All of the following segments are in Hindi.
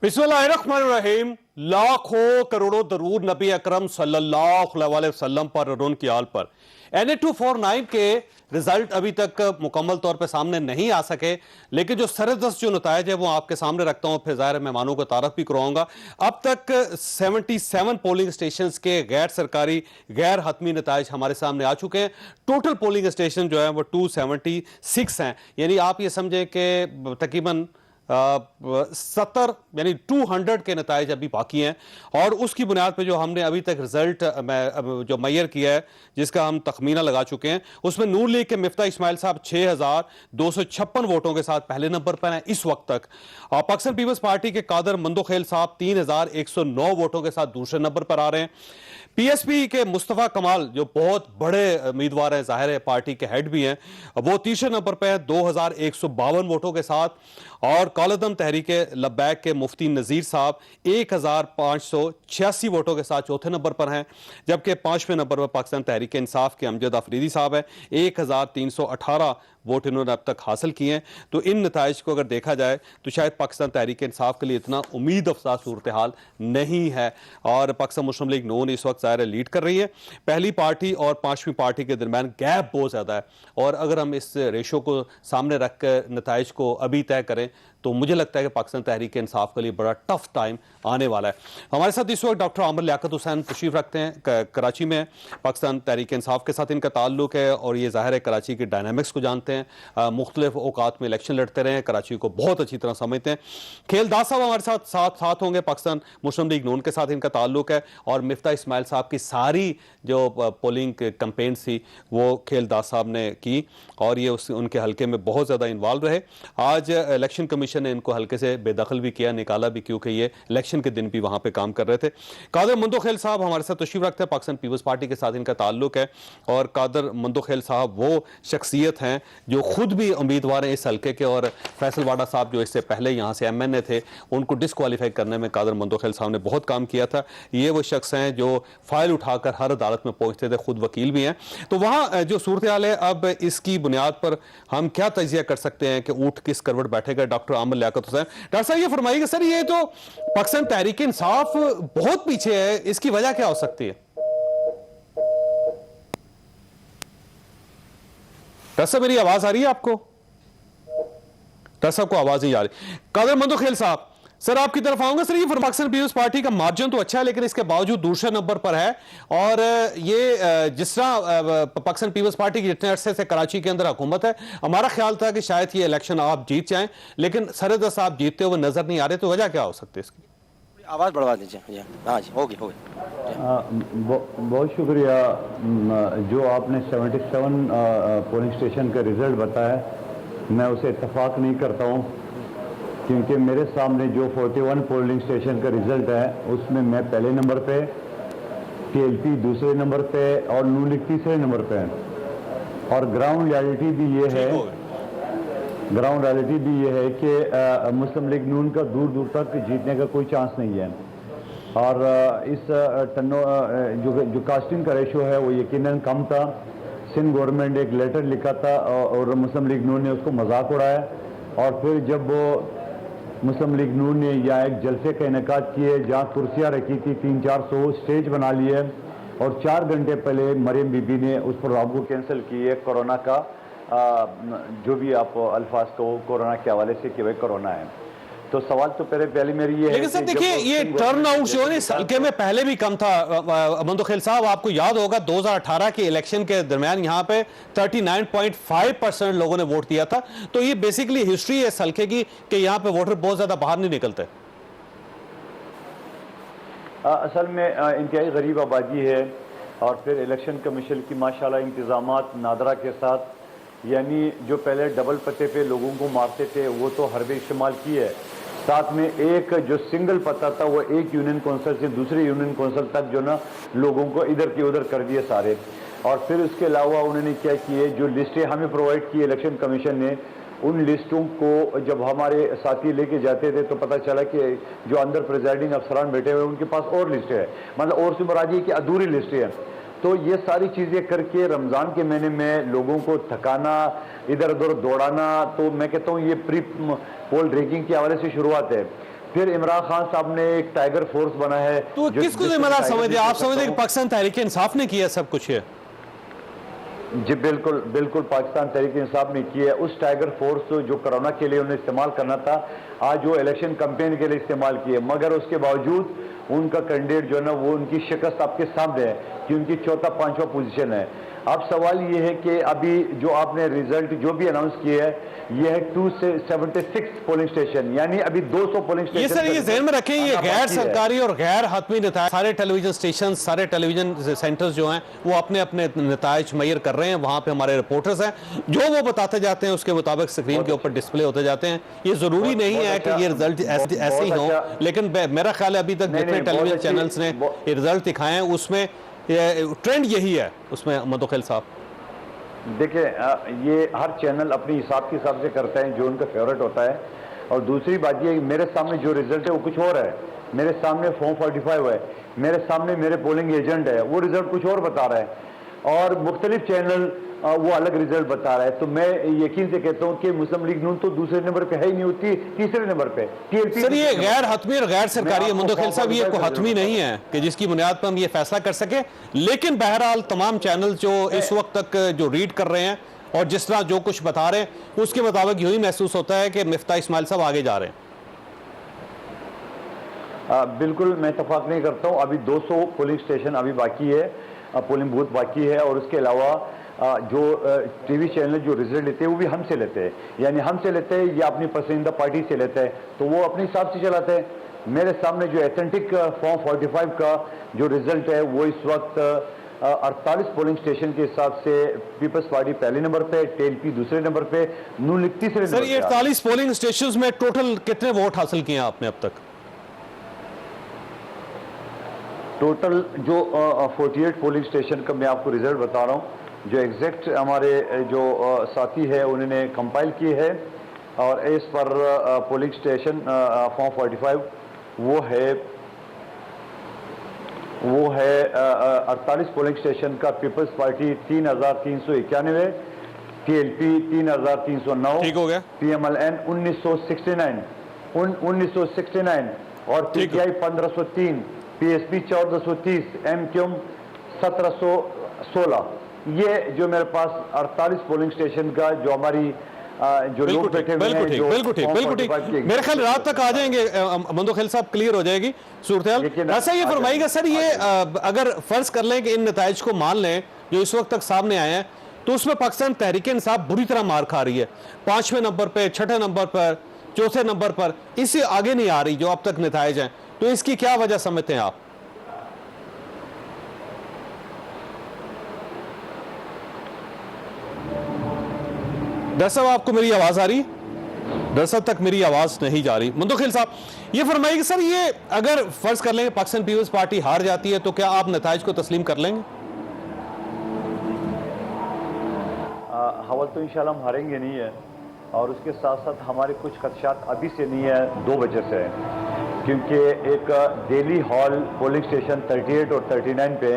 बिस्मिल्लाहिर्रहमानिर्रहीम। लाखों करोड़ों दरूद नबी अकरम सल्लल्लाहु अलैहि वसल्लम पर और उनकी आल पर। NA-249 के रिजल्ट अभी तक मुकम्मल तौर पे सामने नहीं आ सके, लेकिन जो सरदस्त जो नतायज है वो आपके सामने रखता हूं, फिर ज़ाहिर मेहमानों को तारफ भी करवाऊंगा। अब तक 77 पोलिंग स्टेशन के गैर सरकारी गैर हतमी नतायज हमारे सामने आ चुके हैं। टोटल पोलिंग स्टेशन जो है वो 276 हैं, यानी आप ये समझें कि तकरीबन 70 यानी 200 के नताइज अभी बाकी हैं। और उसकी बुनियाद पे जो हमने अभी तक रिजल्ट जो मैयर किया है, जिसका हम तखमीना लगा चुके हैं, उसमें नूर लीग के मिफ्ता इस्माइल साहब 6256 वोटों के साथ पहले नंबर पर हैं इस वक्त तक। पाकिस्तान पीपल्स पार्टी के कादर मंदोखेल साहब 3109 वोटों के साथ दूसरे नंबर पर आ रहे हैं। PSP के मुस्तफ़ा कमाल जो बहुत बड़े उम्मीदवार हैं, जाहिर है पार्टी के हेड भी हैं, वो तीसरे नंबर पर है 2152 वोटों के साथ। और कौलदम तहरीक लब्बैक के मुफ्ती नज़ीर साहब 1586 वोटों के साथ चौथे नंबर पर हैं, जबकि पांचवें नंबर पर पाकिस्तान तहरीक इंसाफ के अमजद अफरीदी साहब है। 1318 वोट इन्होंने अब तक हासिल किए हैं। तो इन नताइज को अगर देखा जाए तो शायद पाकिस्तान तहरीक इंसाफ के लिए इतना उम्मीद अफजा सूरत हाल नहीं है। और पाकिस्तान मुस्लिम लीग नून इस वक्त ज़ाहिर लीड कर रही है। पहली पार्टी और पांचवीं पार्टी के दरमियान गैप बहुत ज़्यादा है, और अगर हम इस रेशो को सामने रख कर नताइज को अभी तय करें तो मुझे लगता है कि पाकिस्तान तहरीक इंसाफ के लिए बड़ा टफ टाइम आने वाला है। हमारे साथ इस वक्त डॉक्टर आमिर लियाकत हुसैन तशरीफ रखते हैं, कराची में पाकिस्तान तहरीक इंसाफ के साथ इनका ताल्लुक है, और ये ज़ाहिर है कराची की डायनामिक्स को जानते हैं, मुख्तलिफ औकात में इलेक्शन लड़ते रहे हैं, कराची को बहुत अच्छी तरह समझते हैं। खेलदास साहब हमारे साथ होंगे, पाकिस्तान मुस्लिम लीग नून के साथ इनका ताल्लुक है, और मिफ्ता इस्माइल साहब की सारी जो पोलिंग कैंपेन थी वो खेलदास साहब ने की, और ये उनके हल्के में बहुत ज़्यादा इन्वॉल्व रहे। आज इलेक्शन कमीशन ने इनको हल्के से बेदखल भी किया, निकाला भी, क्योंकि ये इलेक्शन के दिन भी वहां पे काम कर रहे थे। कादर मंदोखेल साहब हमारे साथ तशरीफ रखते हैं, पाकिस्तान पीपल्स पार्टी के साथ इनका ताल्लुक है, और कादर मंदोखेल साहब वो शख्सियत हैं जो खुद भी उम्मीदवार हैं इस हल्के के, और फैसल वाडा साहब जो इससे पहले यहाँ से MNA थे, उनको डिस्क्वालीफाई करने में कादर मंदोखेल साहब ने बहुत काम किया था। ये वो शख्स हैं जो फाइल उठाकर हर अदालत में पहुंचते थे, खुद वकील भी हैं। तो वहाँ जो सूरत हाल है, अब इसकी बुनियाद पर हम क्या तजिया कर सकते हैं कि ऊँट किस करवट बैठेगा। डॉक्टर आमिर लियाकत हुसैन, डॉक्टर साहब ये फरमाइएगा, सर ये तो पाकिस्तान तहरीक इंसाफ बहुत पीछे है, इसकी वजह क्या हो सकती है? डॉक्टर साहब मेरी आवाज आ रही है आपको? डॉक्टर साहब को आवाज नहीं आ रही। कादर मंदोखेल साहब, सर आपकी तरफ आऊंगा। सर ये पाकिस्तान पीपल्स पार्टी का मार्जिन तो अच्छा है, लेकिन इसके बावजूद दूसरे नंबर पर है, और ये जिस तरह पाकिस्तान पीपल्स पार्टी की जितने अरसे से कराची के अंदर हुकूमत है, हमारा ख्याल था कि शायद ये इलेक्शन आप जीत जाएं, लेकिन सरदस्त आप जीतते हुए नजर नहीं आ रहे, तो वजह क्या हो सकती है इसकी? आवाज़ बढ़वा दीजिए। हाँ जी, होगी। बहुत शुक्रिया। जो आपने 77 पोलिंग स्टेशन का रिजल्ट बताया, मैं उसे इत्तफाक नहीं करता हूँ, क्योंकि मेरे सामने जो 41 पोलिंग स्टेशन का रिजल्ट है उसमें मैं पहले नंबर पे, TLP दूसरे नंबर पे, और नून लीग तीसरे नंबर पे है। और ग्राउंड रियलिटी भी ये है कि मुस्लिम लीग नून का दूर दूर तक जीतने का कोई चांस नहीं है। और इस जो कास्टिंग का रेशो है वो यकीनन कम था। सिंध गवर्नमेंट एक लेटर लिखा था और मुस्लिम लीग नून ने उसको मजाक उड़ाया, और फिर जब वो मुस्लिम लीग नून ने यहाँ एक जलसे का इनेकाद किए जहाँ कुर्सियाँ रखी थी 300-400, स्टेज बना लिए, और 4 घंटे पहले मरियम बीबी ने उस प्रोग्राम को कैंसिल किए, कोरोना का जो भी आप अल्फाज को कोरोना के हवाले से कि भाई कोरोना है। तो सवाल तो पहले मेरी ये है, लेकिन सर देखिए ये टर्न आउट जो है इस हल्के में पहले भी कम था। मंदोखेल साहब आपको याद होगा 2018 के इलेक्शन के दरमियान यहाँ पे 39.5% लोगों ने वोट दिया था। तो ये बेसिकली हिस्ट्री है इस हल्के की कि यहाँ पे वोटर बहुत ज्यादा बाहर नहीं निकलते। असल में इंतहाई गरीब आबादी है, और फिर इलेक्शन कमीशन की माशाल्लाह इंतजामात नादरा के साथ, यानी जो पहले डबल पते पे लोगों को मारते थे वो तो हरबे इस्तेमाल की है, साथ में एक जो सिंगल पता था वो एक यूनियन कौंसिल से दूसरे यूनियन कौंसिल तक जो ना लोगों को इधर के उधर कर दिए सारे। और फिर उसके अलावा उन्होंने क्या किए, जो लिस्टें हमें प्रोवाइड की इलेक्शन कमीशन ने, उन लिस्टों को जब हमारे साथी लेके जाते थे तो पता चला कि जो अंदर प्रिजाइडिंग अफसरान बैठे हुए उनके पास और लिस्टें है, मतलब और से मुराद ये कि अधूरी लिस्टें हैं। तो ये सारी चीज़ें करके रमज़ान के महीने में लोगों को थकाना, इधर उधर दौड़ाना, तो मैं कहता हूँ ये प्री पोल ड्रिंकिंग के हवाले से शुरुआत है। फिर इमरान खान साहब ने एक टाइगर फोर्स बना है। तो किसको जिम्मेदार समझते? आप समझते कि पाकिस्तान तहरीक इंसाफ ने किया सब कुछ है? जी बिल्कुल बिल्कुल, पाकिस्तान तहरीक इंसाफ ने किया है। उस टाइगर फोर्स जो कोरोना के लिए उन्हें इस्तेमाल करना था, आज वो इलेक्शन कैंपेन के लिए इस्तेमाल किए, मगर उसके बावजूद उनका कैंडिडेट जो है ना वो उनकी शिकस्त आपके सामने है कि उनकी चौथा पांचवा पोजीशन है। अब सवाल ये है कि अभी जो आपने रिजल्ट जो भी अनाउंस किए है, ये है 276 पोलिंग स्टेशन, यानी अभी 200 पोलिंग स्टेशन। ये सर ये ज़हन में रखें, ये गैर सरकारी और गैर हतमी नतायज, सारे टेलीविजन स्टेशन, सारे टेलीविजन सेंटर्स जो हैं वो अपने अपने नतायज मुहैया कर रहे हैं। वहाँ पे हमारे रिपोर्टर्स हैं, जो वो बताते जाते हैं उसके मुताबिक स्क्रीन के ऊपर डिस्प्ले होते जाते हैं। ये ज़रूरी नहीं है कि ये रिजल्ट ऐसे ही हो, लेकिन मेरा ख्याल है अभी तक जितने टेलीविजन चैनल्स ने ये रिजल्ट दिखाए हैं उसमें ट्रेंड यही है। उसमें मुदखिल साहब देखिए, ये हर चैनल अपनी हिसाब से करते हैं जो उनका फेवरेट होता है। और दूसरी बात ये, मेरे सामने जो रिजल्ट है वो कुछ और है, मेरे सामने फॉर्म 45 है, मेरे सामने मेरे पोलिंग एजेंट है, वो रिजल्ट कुछ और बता रहा है, और मुख्तलिफ चैनल वो अलग रिजल्ट बता रहा है। तो मैं यकीन से कहता हूँ कि मुस्लिम लीग नून तो दूसरे नंबर पे है ही नहीं, होती तीसरे नंबर पे। सर ये गैर हतमी और गैर सरकारी है मुदखिल साहब, ये कोई हतमी नहीं है कि जिसकी बुनियाद पर हम ये फैसला कर सके। लेकिन बहरहाल तमाम चैनल जो इस वक्त तक जो रीड कर रहे हैं और जिस तरह जो कुछ बता रहे हैं उसके मुताबिक यही महसूस होता है कि मिफ्ता इस्माइल साहब आगे जा रहे हैं। बिल्कुल मैं इत्तेफाक नहीं करता हूँ। अभी 200 पोलिंग स्टेशन अभी बाकी है, पोलिंग बूथ बाकी है, और उसके अलावा जो टीवी चैनल जो रिजल्ट लेते हैं वो भी हमसे लेते हैं, यानी हमसे लेते हैं या अपनी पसंदीदा पार्टी से लेते हैं, तो वो अपने हिसाब से चलाते हैं। मेरे सामने जो एथेंटिक फॉर्म 45 का जो रिजल्ट है वो इस वक्त 48 पोलिंग स्टेशन के हिसाब से पीपल्स पार्टी पहले नंबर पे, टीएलपी दूसरे नंबर पे, नून लीग तीसरे नंबर पे। सर ये 48 पोलिंग स्टेशन में टोटल कितने वोट हासिल किए आपने अब तक? टोटल जो 48 पोलिंग स्टेशन का मैं आपको रिजल्ट बता रहा हूँ, जो एग्जैक्ट हमारे जो साथी है उन्होंने कंपाइल की है, और इस पर पोलिंग स्टेशन फॉर्म 45 वो है 48 पोलिंग स्टेशन का पीपल्स पार्टी 3391, टीएलपी 3309, ठीक हो गया, पीएमएलएन 1969 और पीटीआई 1503, पीएसपी 1430, एमक्यूएम 1716। ये जो मेरे पास 48 पोलिंग स्टेशन का जो हमारी जो लोग बैठे हुए हैं, बिल्कुल ठीक मेरे ख्याल रात तक आ जाएंगे मुदखिल साहब, क्लियर हो जाएगी सूरत। ऐसा ये फरमाइएगा सर, ये अगर फर्ज कर लें कि इन नताइज को मान लें जो इस वक्त तक सामने आए हैं, तो उसमें पाकिस्तान तहरीक इंसाफ बुरी तरह मार खा रही है। 5वें नंबर पर, 6ठे नंबर पर, 4थे नंबर पर, इससे आगे नहीं आ रही जो अब तक नताइज हैं। तो इसकी क्या वजह समझते हैं आप? दरअसल आपको मेरी आवाज आ रही? दरअसल तक मेरी आवाज नहीं जा रही। मुदखिल साहब ये फरमाइए सर, ये अगर फर्ज कर लेंगे पाकिस्तान पीपल्स पार्टी हार जाती है तो क्या आप नताइज को तस्लीम कर लेंगे? हवल तो इंशाल्लाह हम हारेंगे नहीं है, और उसके साथ साथ हमारे कुछ खदशात अभी से नहीं है, 2 वजह से। क्योंकि एक दिल्ली हॉल पोलिंग स्टेशन 38 और 39 पे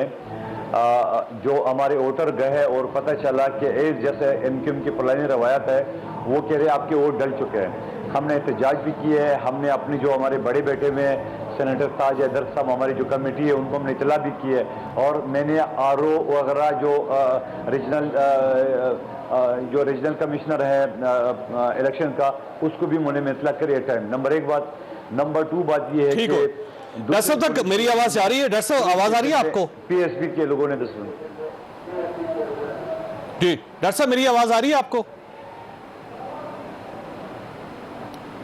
जो हमारे वोटर गए और पता चला कि एक जैसे एमक्यूएम की पुरानी रवायत है, वो कह रहे आपके वोट डल चुके हैं। हमने एहतजाज भी किए है, हमने अपने जो हमारे बड़े बेटे में सेनेटर ताज हैदर साहब हमारी जो कमेटी है उनको हमने इतला भी की है, और मैंने आरओ वगैरह जो रीजनल कमिश्नर है इलेक्शन का, उसको भी मैंने इतला करी है टाइम। नंबर 1 बात। नंबर 2 बात ये है कि डॉक्टर साहब तक मेरी आवाज आ रही है? डॉक्टर साहब आवाज आ रही है आपको? पीएसपी के लोगों ने 10 जी डॉक्टर साहब मेरी आवाज आ रही है आपको?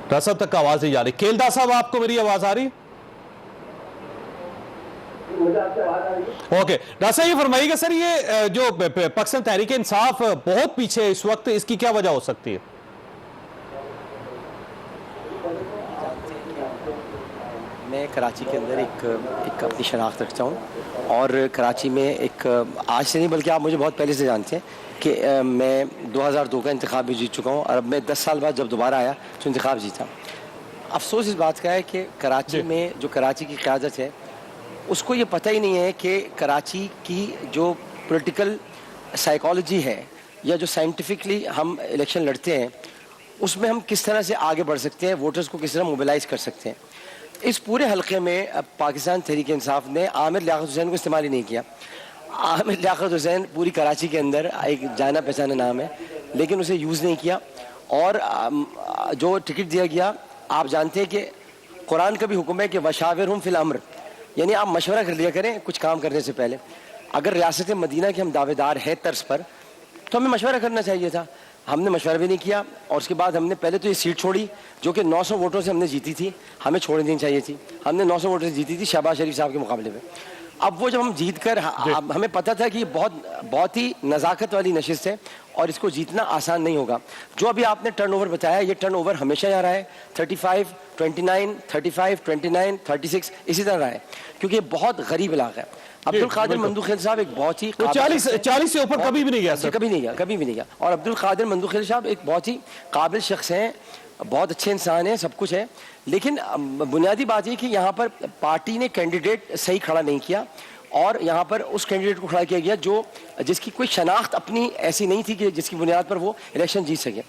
डॉक्टर साहब तक आवाज नहीं आ रही। केलदा साहब आपको मेरी आवाज आ रही? ओके डॉक्टर साहब ये फरमाइएगा सर, ये जो पाकिस्तान तहरीक इंसाफ बहुत पीछे है इस वक्त, इसकी क्या वजह हो सकती है? मैं कराची के अंदर एक अपनी शनाख्त रखता हूँ, और कराची में एक आज से नहीं बल्कि आप मुझे बहुत पहले से जानते हैं कि मैं 2002 का इंतखाब भी जीत चुका हूँ, और अब मैं 10 साल बाद जब दोबारा आया तो इंतखाब जीता। अफसोस इस बात का है कि कराची में जो कराची की क़यादत है उसको ये पता ही नहीं है कि कराची की जो पॉलिटिकल साइकोलॉजी है या जो साइंटिफिकली हम इलेक्शन लड़ते हैं उसमें हम किस तरह से आगे बढ़ सकते हैं, वोटर्स को किस तरह मोबिलाइज कर सकते हैं। इस पूरे हलके में पाकिस्तान तहरीक इंसाफ ने आमिर लियाकत हुसैन को इस्तेमाल ही नहीं किया। आमिर लियाकत हुसैन पूरी कराची के अंदर एक जाना पहचाना नाम है, लेकिन उसे यूज़ नहीं किया। और जो टिकट दिया गया, आप जानते हैं कि कुरान का भी हुक्म है कि वशाविरहुम फिल अम्र, यानी आप मशवरा कर लिया करें कुछ काम करने से पहले। अगर रियासत मदीना के हम दावेदार हैं तर्ज पर, तो हमें मशवरा करना चाहिए था। हमने मशवरा भी नहीं किया, और उसके बाद हमने पहले तो ये सीट छोड़ी जो कि 900 वोटों से हमने जीती थी, हमें छोड़नी नहीं चाहिए थी। हमने 900 वोटों से जीती थी शहबाज शरीफ साहब के मुकाबले में। अब वो जब हम जीत कर हमें पता था कि ये बहुत ही नज़ाकत वाली नशिस्त है और इसको जीतना आसान नहीं होगा। जो अभी आपने टर्नओवर बताया, ये टर्नओवर हमेशा यहाँ रहा है, 35, 29, 35, 29, 36 इसी तरह रहा है, क्योंकि ये बहुत गरीब इलाका है। अब्दुल कादिर मंदूखेल साहब एक बहुत ही 40 से ऊपर कभी भी नहीं गया सर, कभी नहीं गया, कभी भी नहीं गया। और अब्दुल कादिर मंदूखेल साहब एक बहुत ही काबिल शख्स हैं, बहुत अच्छे इंसान हैं, सब कुछ है। लेकिन बुनियादी बात यह कि यहाँ पर पार्टी ने कैंडिडेट सही खड़ा नहीं किया, और यहाँ पर उस कैंडिडेट को खड़ा किया गया जो जिसकी कोई शनाख्त अपनी ऐसी नहीं थी कि जिसकी बुनियाद पर वो इलेक्शन जीत सके।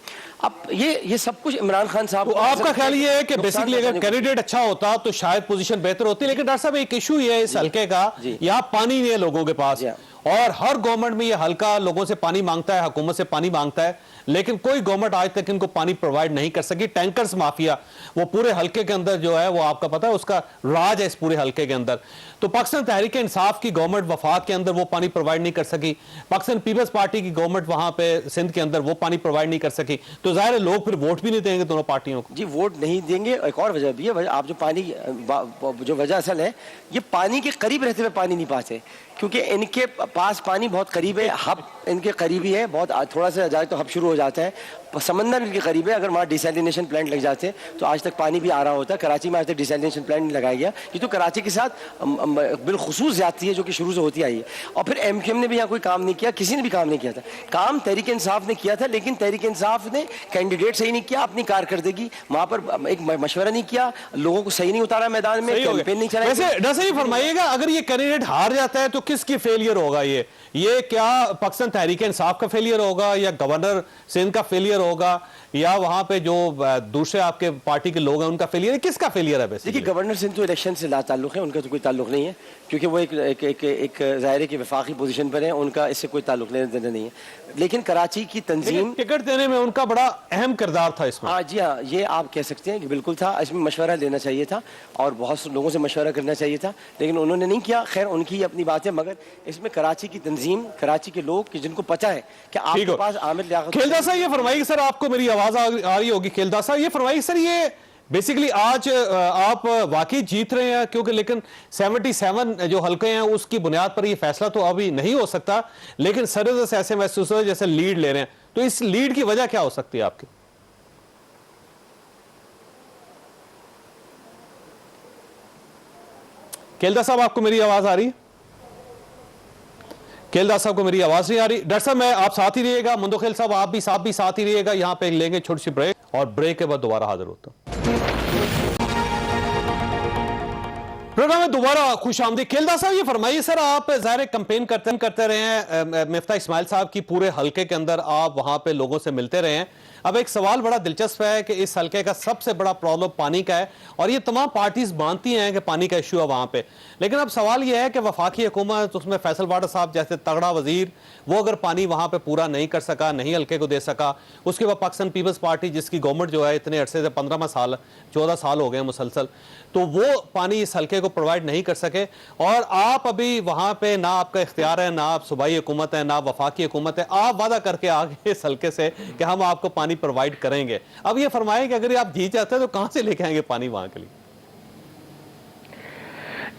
अब ये सब कुछ इमरान खान साहब, तो आपका ख्याल ये है कि बेसिकली अगर कैंडिडेट अच्छा होता तो शायद पोजीशन बेहतर होती, लेकिन डॉक्टर साहब एक इशू ये है इस हल्के का, यहाँ पानी नहीं है लोगों के पास, और हर गवर्नमेंट में ये हल्का लोगों से पानी मांगता है, हुकूमत से पानी मांगता है, लेकिन कोई गवर्नमेंट आज तक इनको पानी प्रोवाइड नहीं कर सकी। टैंकर्स माफिया वो पूरे हल्के के अंदर जो है वो आपका पता है उसका राज है इस पूरे हल्के के अंदर। तो पाकिस्तान तहरीक इंसाफ की गवर्नमेंट वफाक के अंदर वो पानी प्रोवाइड नहीं कर सकी, पाकिस्तान पीपल्स पार्टी की गवर्नमेंट वहां पे सिंध के अंदर वो पानी प्रोवाइड नहीं कर सकी, तो जाहिर है लोग फिर वोट भी नहीं देंगे दोनों पार्टियों को। जी वोट नहीं देंगे। एक और वजह भी है, आप जो पानी जो वजह असल है, ये पानी के करीब रहते हुए पानी नहीं पाते, क्योंकि इनके पास पानी बहुत करीब है, हब इनके करीबी है, बहुत थोड़ा सा जाए तो हब शुरू हो जाता है, समंदर इनके करीब है। अगर वहाँ डिसैलिनेशन प्लांट लग जाते तो आज तक पानी भी आ रहा होता। कराची में आज तक डिसैलिनेशन प्लांट नहीं लगाया गया, ये तो कराची के साथ बिलखुसूस ज्यादती है जो कि शुरू से होती आई है। और फिर MQM ने भी यहाँ कोई काम नहीं किया, किसी ने भी काम नहीं किया था। काम तहरीक इंसाफ ने किया था, लेकिन तहरीक इंसाफ ने कैंडिडेट सही नहीं किया, अपनी कारकर्दगी वहाँ पर एक मशवरा नहीं किया, लोगों को सही नहीं उतारा मैदान में, कैंपेन नहीं चलाया। वैसे डर से फरमाइएगा, अगर ये कैंडिडेट हार जाता है तो किसकी फेलियर होगा? ये क्या पाकिस्तान तहरीक इंसाफ का फेलियर होगा, या गवर्नर सिंध का फेलियर होगा, या वहां पे जो दूसरे आपके पार्टी के लोग हैं उनका फेलियर है? किसका फेलियर है? देखिए गवर्नर सिंध तो इलेक्शन से ला ताल्लुक है, उनका तो कोई ताल्लुक नहीं है, क्योंकि वो एक ज़ाहिर की वफाकी पोजीशन पर है, उनका इससे कोई ताल्लुक लेने देना नहीं है। लेकिन कराची की तंजीम, टिकट देने में उनका बड़ा अहम किरदार था इसमें। हाँ जी हाँ, ये आप कह सकते हैं कि बिल्कुल था। इसमें मशवरा लेना चाहिए था और बहुत से लोगों से मशवरा करना चाहिए था, लेकिन उन्होंने नहीं किया। खैर उनकी अपनी बात है, मगर इसमें कराची की तंजीम, कराची के लोग कि जिनको पता है कि आपके पास आमिर लियाकत। खेलदा साहब ये फरमाइए सर, आपको मेरी आवाज आ रही होगी। खेलदा साहब ये फरमाइए सर, ये बेसिकली आज आप वाकई जीत रहे हैं, क्योंकि लेकिन 77 जो हल्के हैं उसकी बुनियाद पर ये फैसला तो अभी नहीं हो सकता, लेकिन सरद से ऐसे महसूस हो जैसे लीड ले रहे हैं, तो इस लीड की वजह क्या हो सकती है आपकी? खेलदा साहब आपको मेरी आवाज आ रही है? खेलदार साहब को मेरी आवाज नहीं आ रही। डॉक्टर साहब मैं आप साथ ही रहिएगा, मंदोखेल साहब आप भी साथ ही रहिएगा। यहां पे लेंगे छोटी सी ब्रेक, और ब्रेक के बाद दोबारा हाजिर होता हूं। प्रोग्राम में दोबारा खुश आमदीद। खेलदार साहब ये फरमाइए सर, आप ज़ाहिर कैंपेन करते रहे हैं मिफ्ता इस्माइल साहब की पूरे हल्के के अंदर, आप वहां पे लोगों से मिलते रहे हैं। अब एक सवाल बड़ा दिलचस्प है कि इस हल्के का सबसे बड़ा प्रॉब्लम पानी का है, और ये तमाम पार्टीज मानती हैं कि पानी का इशू है वहां पे। लेकिन अब सवाल यह है कि वफाकी हुकूमत, उसमें फैसल वाडा साहब जैसे तगड़ा वजीर, वो अगर पानी वहां पे पूरा नहीं कर सका, नहीं हल्के को दे सका, उसके बाद पाकिस्तान पीपल्स पार्टी जिसकी गवर्नमेंट जो है इतने अरसे से 15 साल 14 साल हो गए मुसलसल, तो वो पानी इस हल्के को प्रोवाइड नहीं कर सके। और आप अभी वहां पे ना आपका इख्तियार है, ना आप सूबाई हुकूमत है, ना वफाकी हुकूमत है, आप वादा करके आ गए इस हल्के से कि हम आपको पानी प्रोवाइड करेंगे। अब ये फरमाएं कि अगर आप जीत जाते हैं तो कहां से लेके आएंगे पानी वहां के लिए?